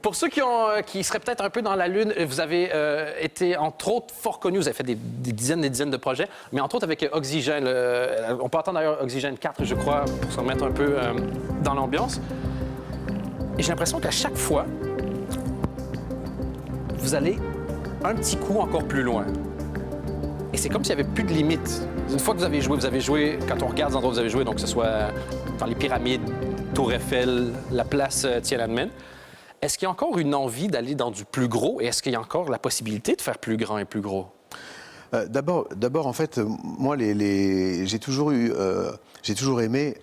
Pour ceux qui seraient peut-être un peu dans la lune, vous avez été, entre autres, fort connu. Vous avez fait des dizaines de projets, mais entre autres avec Oxygène. On peut entendre d'ailleurs Oxygène 4, je crois, pour se remettre un peu dans l'ambiance. Et j'ai l'impression qu'à chaque fois, vous allez un petit coup encore plus loin. Et c'est comme s'il n'y avait plus de limites. Une fois que vous avez joué, quand on regarde les endroits où vous avez joué, donc que ce soit dans les pyramides, Tour Eiffel, la place Tiananmen, est-ce qu'il y a encore une envie d'aller dans du plus gros et est-ce qu'il y a encore la possibilité de faire plus grand et plus gros? D'abord, en fait, moi, j'ai toujours aimé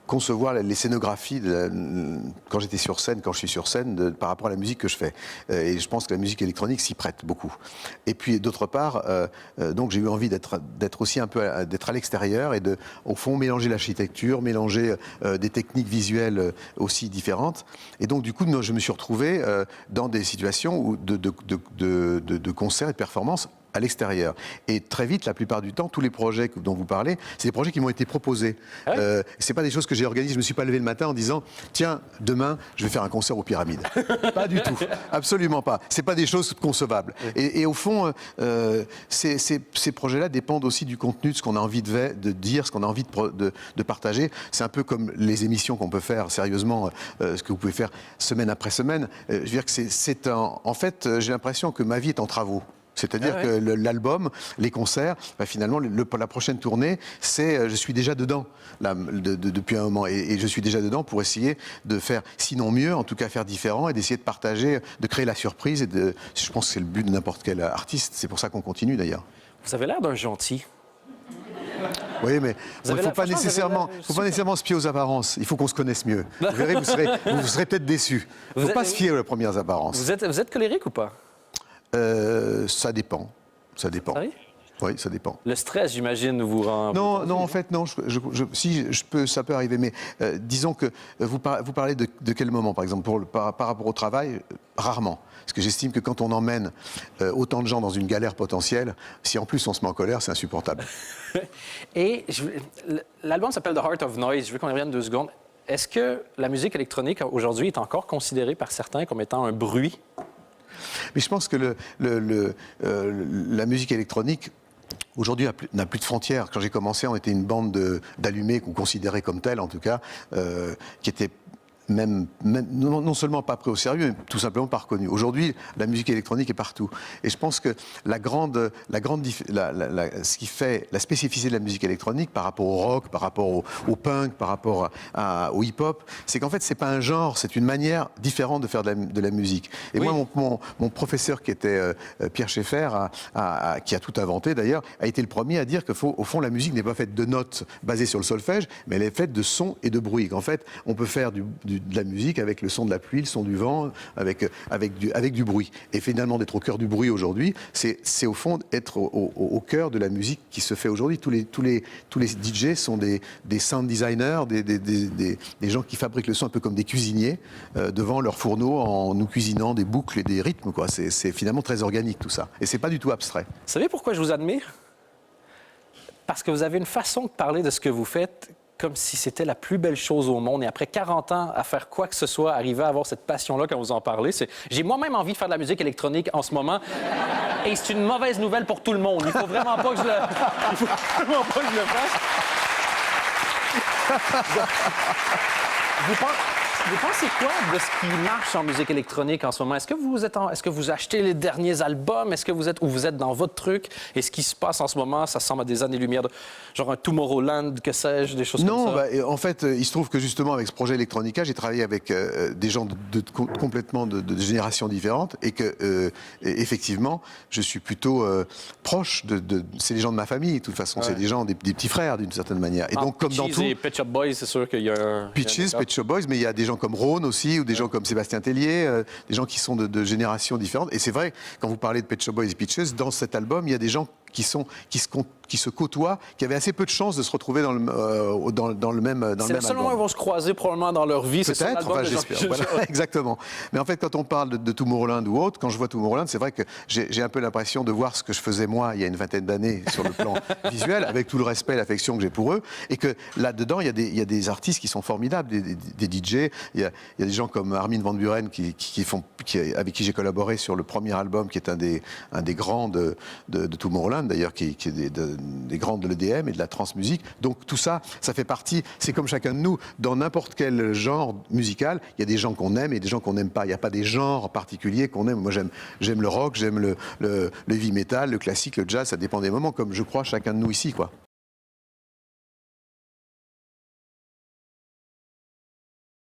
concevoir les scénographies quand j'étais sur scène, quand je suis sur scène, par rapport à la musique que je fais. Et je pense que la musique électronique s'y prête beaucoup. Et puis, d'autre part, donc j'ai eu envie d'être aussi un peu d'être à l'extérieur et au fond, mélanger l'architecture, mélanger des techniques visuelles aussi différentes. Et donc, du coup, je me suis retrouvé dans des situations de concerts et de performances à l'extérieur. Et très vite, la plupart du temps, tous les projets dont vous parlez, c'est des projets qui m'ont été proposés. Ah ouais. C'est pas des choses que j'ai organisées. Je me suis pas levé le matin en disant tiens, demain, je vais faire un concert aux Pyramides. Pas du tout. Absolument pas. C'est pas des choses concevables. Et au fond, ces projets-là dépendent aussi du contenu, de ce qu'on a envie de dire, ce qu'on a envie de partager. C'est un peu comme les émissions qu'on peut faire sérieusement, ce que vous pouvez faire semaine après semaine. Je veux dire que en fait, j'ai l'impression que ma vie est en travaux. C'est-à-dire que l'album, les concerts, finalement, la prochaine tournée, je suis déjà dedans depuis un moment. Et je suis déjà dedans pour essayer de faire, sinon mieux, en tout cas faire différent et d'essayer de partager, de créer la surprise. Je pense que c'est le but de n'importe quel artiste. C'est pour ça qu'on continue d'ailleurs. Vous avez l'air d'un gentil. Oui, mais il ne faut pas nécessairement se fier aux apparences. Il faut qu'on se connaisse mieux. Vous verrez, vous serez peut-être déçus. Il ne faut pas se fier aux premières apparences. Vous êtes colérique ou pas? Ça dépend. Ça dépend. Ah oui? Oui, ça dépend. Le stress, j'imagine, vous rend... Non, en fait, non. Ça peut arriver. Mais disons que vous parlez de quel moment, par exemple, par rapport au travail, rarement. Parce que j'estime que quand on emmène autant de gens dans une galère potentielle, si en plus on se met en colère, c'est insupportable. Et l'album s'appelle The Heart of Noise. Je veux qu'on y revienne 2 secondes. Est-ce que la musique électronique, aujourd'hui, est encore considérée par certains comme étant un bruit? Mais je pense que la musique électronique, aujourd'hui, n'a plus de frontières. Quand j'ai commencé, on était une bande d'allumés qu'on considérait comme telle, en tout cas, qui était même non seulement pas pris au sérieux, mais tout simplement pas reconnu. Aujourd'hui, la musique électronique est partout. Et je pense que ce qui fait la spécificité de la musique électronique par rapport au rock, par rapport au punk, par rapport au hip-hop, c'est qu'en fait, c'est pas un genre, c'est une manière différente de faire de la musique. Et oui. Moi, mon professeur, qui était Pierre Schaeffer, qui a tout inventé d'ailleurs, a été le premier à dire qu'au fond, la musique n'est pas faite de notes basées sur le solfège, mais elle est faite de sons et de bruit. Qu'en fait, on peut faire de la musique avec le son de la pluie, le son du vent, avec du bruit. Et finalement, d'être au cœur du bruit aujourd'hui, c'est au fond être au cœur de la musique qui se fait aujourd'hui. Tous les DJ sont des sound designers, des gens qui fabriquent le son un peu comme des cuisiniers devant leur fourneau en nous cuisinant des boucles et des rythmes, quoi. C'est finalement très organique tout ça. Et c'est pas du tout abstrait. Vous savez pourquoi je vous admire? Parce que vous avez une façon de parler de ce que vous faites comme si c'était la plus belle chose au monde. Et après 40 ans à faire quoi que ce soit, arriver à avoir cette passion-là quand vous en parlez, j'ai moi-même envie de faire de la musique électronique en ce moment. Et c'est une mauvaise nouvelle pour tout le monde. Il faut vraiment pas que je le fasse. Vous pensez quoi de ce qui marche en musique électronique en ce moment? Est-ce que vous achetez les derniers albums? Est-ce que vous êtes dans votre truc? Et ce qui se passe en ce moment, ça semble à des années-lumière, genre un Tomorrowland, que sais-je, des choses comme ça? Non, en fait, il se trouve que justement, avec ce projet Electronica, j'ai travaillé avec des gens complètement de générations différentes et que, effectivement, je suis plutôt proche c'est les gens de ma famille, de toute façon, c'est des gens, des petits frères, d'une certaine manière. Et donc, comme dans tout... et Pet Shop Boys, c'est sûr qu'il y a Peaches, Pet Shop Boys, mais il y a des gens comme Rhône aussi, ou des gens comme Sébastien Tellier, des gens qui sont de générations différentes. Et c'est vrai, quand vous parlez de Pet Shop Boys et Peaches, dans cet album, il y a des gens qui qui se côtoient, qui avaient assez peu de chances de se retrouver dans le même C'est le seul moment où ils vont se croiser probablement dans leur vie. C'est ça Peut-être, l'album enfin de Jean- j'espère. Voilà, exactement. Mais en fait, quand on parle de Tomorrowland ou autre, quand je vois Tomorrowland, c'est vrai que j'ai un peu l'impression de voir ce que je faisais moi il y a une vingtaine d'années sur le plan visuel, avec tout le respect et l'affection que j'ai pour eux, et que là-dedans, il y a des artistes qui sont formidables, des DJ. Il y a des gens comme Armin van Buuren avec qui j'ai collaboré sur le premier album, qui est un des grands de Tomorrowland, d'ailleurs, qui est des grands de l'EDM et de la trance-musique. Donc tout ça, ça fait partie, c'est comme chacun de nous, dans n'importe quel genre musical, il y a des gens qu'on aime et des gens qu'on n'aime pas. Il n'y a pas des genres particuliers qu'on aime. Moi, j'aime le rock, j'aime le heavy metal, le classique, le jazz, ça dépend des moments, comme je crois chacun de nous ici, quoi.